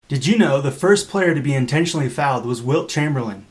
Did you know the first player to be intentionally fouled was Wilt Chamberlain?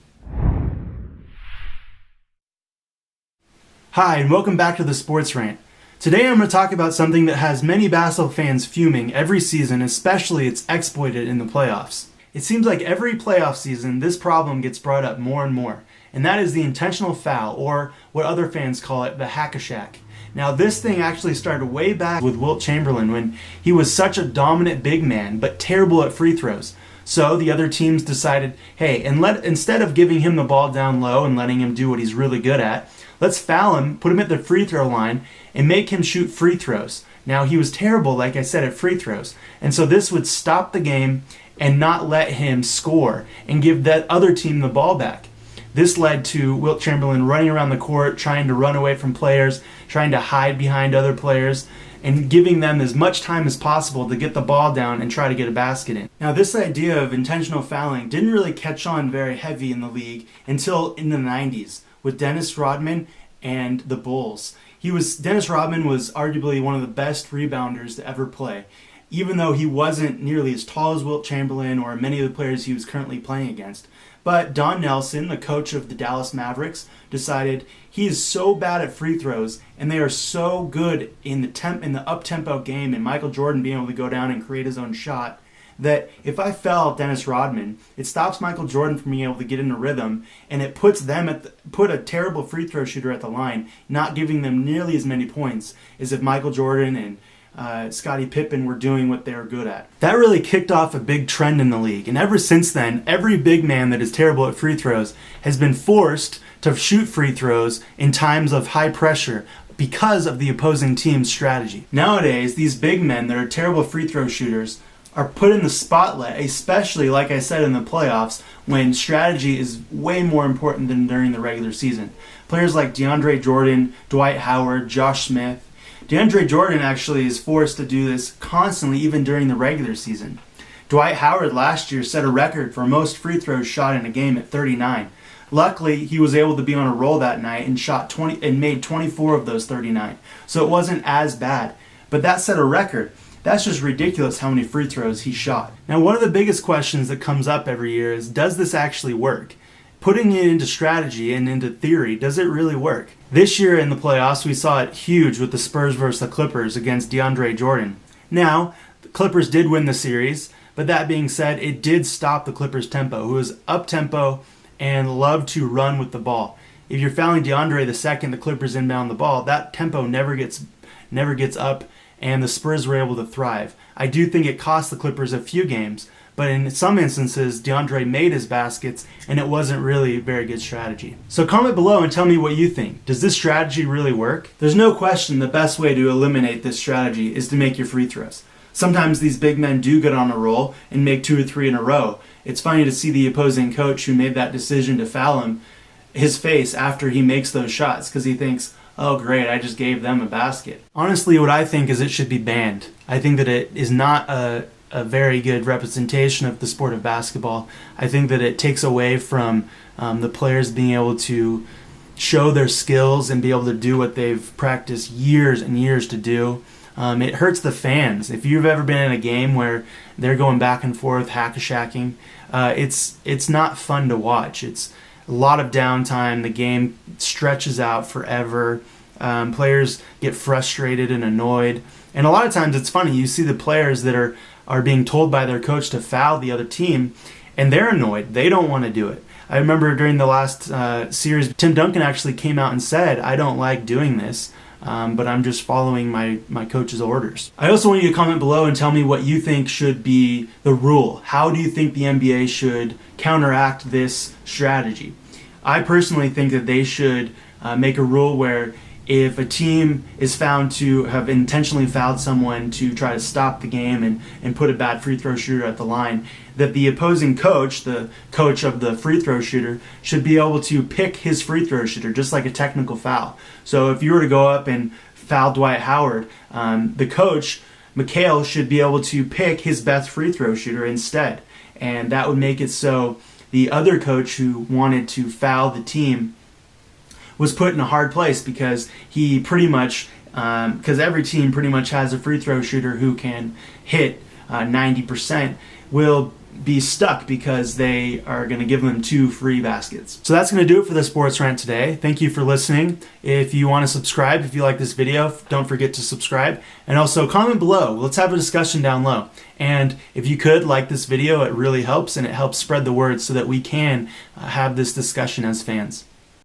Hi, and welcome back to the Sports Rant. Today I'm going to talk about something that has many basketball fans fuming every season, especially it's exploited in the playoffs. It seems like every playoff season this problem gets brought up more and more, and that is the intentional foul, or what other fans call it, the Hack-A-Shaq. Now this thing actually started way back with Wilt Chamberlain when he was such a dominant big man but terrible at free throws. So the other teams decided, hey, instead of giving him the ball down low and letting him do what he's really good at, let's foul him, put him at the free throw line, and make him shoot free throws. Now he was terrible, like I said, at free throws. And so this would stop the game and not let him score and give that other team the ball back. This led to Wilt Chamberlain running around the court, trying to run away from players, trying to hide behind other players, and giving them as much time as possible to get the ball down and try to get a basket in. Now, this idea of intentional fouling didn't really catch on very heavy in the league until in the 90s with Dennis Rodman and the Bulls. Dennis Rodman was arguably one of the best rebounders to ever play, even though he wasn't nearly as tall as Wilt Chamberlain or many of the players he was currently playing against. But Don Nelson, the coach of the Dallas Mavericks, decided he is so bad at free throws and they are so good in the up-tempo game and Michael Jordan being able to go down and create his own shot that if I foul Dennis Rodman, it stops Michael Jordan from being able to get in a rhythm, and it puts a terrible free throw shooter at the line, not giving them nearly as many points as if Michael Jordan and Scottie Pippen were doing what they were good at. That really kicked off a big trend in the league, and ever since then, every big man that is terrible at free throws has been forced to shoot free throws in times of high pressure because of the opposing team's strategy. Nowadays, these big men that are terrible free throw shooters are put in the spotlight, especially, like I said, in the playoffs, when strategy is way more important than during the regular season. Players like DeAndre Jordan, Dwight Howard, Josh Smith. DeAndre Jordan actually is forced to do this constantly, even during the regular season. Dwight Howard last year set a record for most free throws shot in a game at 39. Luckily, he was able to be on a roll that night and made 24 of those 39. So it wasn't as bad. But that set a record. That's just ridiculous how many free throws he shot. Now, one of the biggest questions that comes up every year is, does this actually work? Putting it into strategy and into theory, does it really work? This year in the playoffs, we saw it huge with the Spurs versus the Clippers against DeAndre Jordan. Now, the Clippers did win the series, but that being said, it did stop the Clippers' tempo, who was up-tempo and loved to run with the ball. If you're fouling DeAndre the second the Clippers inbound the ball, that tempo never gets up, and the Spurs were able to thrive. I do think it cost the Clippers a few games, but in some instances, DeAndre made his baskets, and it wasn't really a very good strategy. So comment below and tell me what you think. Does this strategy really work? There's no question the best way to eliminate this strategy is to make your free throws. Sometimes these big men do get on a roll and make 2 or 3 in a row. It's funny to see the opposing coach who made that decision to foul him, his face after he makes those shots, because he thinks, oh great, I just gave them a basket. Honestly, what I think is it should be banned. I think that it is not a very good representation of the sport of basketball. I think that it takes away from the players being able to show their skills and be able to do what they've practiced years and years to do. It hurts the fans. If you've ever been in a game where they're going back and forth, hack-a-shacking, it's not fun to watch. It's a lot of downtime. The game stretches out forever. Players get frustrated and annoyed. And a lot of times it's funny. You see the players that are being told by their coach to foul the other team, and they're annoyed. They don't want to do it. I remember during the last series, Tim Duncan actually came out and said, I don't like doing this, but I'm just following my coach's orders. I also want you to comment below and tell me what you think should be the rule. How do you think the NBA should counteract this strategy? I personally think that they should make a rule where if a team is found to have intentionally fouled someone to try to stop the game and put a bad free throw shooter at the line, that the opposing coach, the coach of the free throw shooter, should be able to pick his free throw shooter, just like a technical foul. So if you were to go up and foul Dwight Howard, the coach, McHale, should be able to pick his best free throw shooter instead. And that would make it so the other coach who wanted to foul the team was put in a hard place, because he pretty much, because every team pretty much has a free throw shooter who can hit 90%, will be stuck because they are going to give them 2 free baskets. So that's going to do it for the Sports Rant today. Thank you for listening. If you want to subscribe, if you like this video, don't forget to subscribe. And also comment below. Let's have a discussion down low. And if you could like this video, it really helps, and it helps spread the word so that we can have this discussion as fans.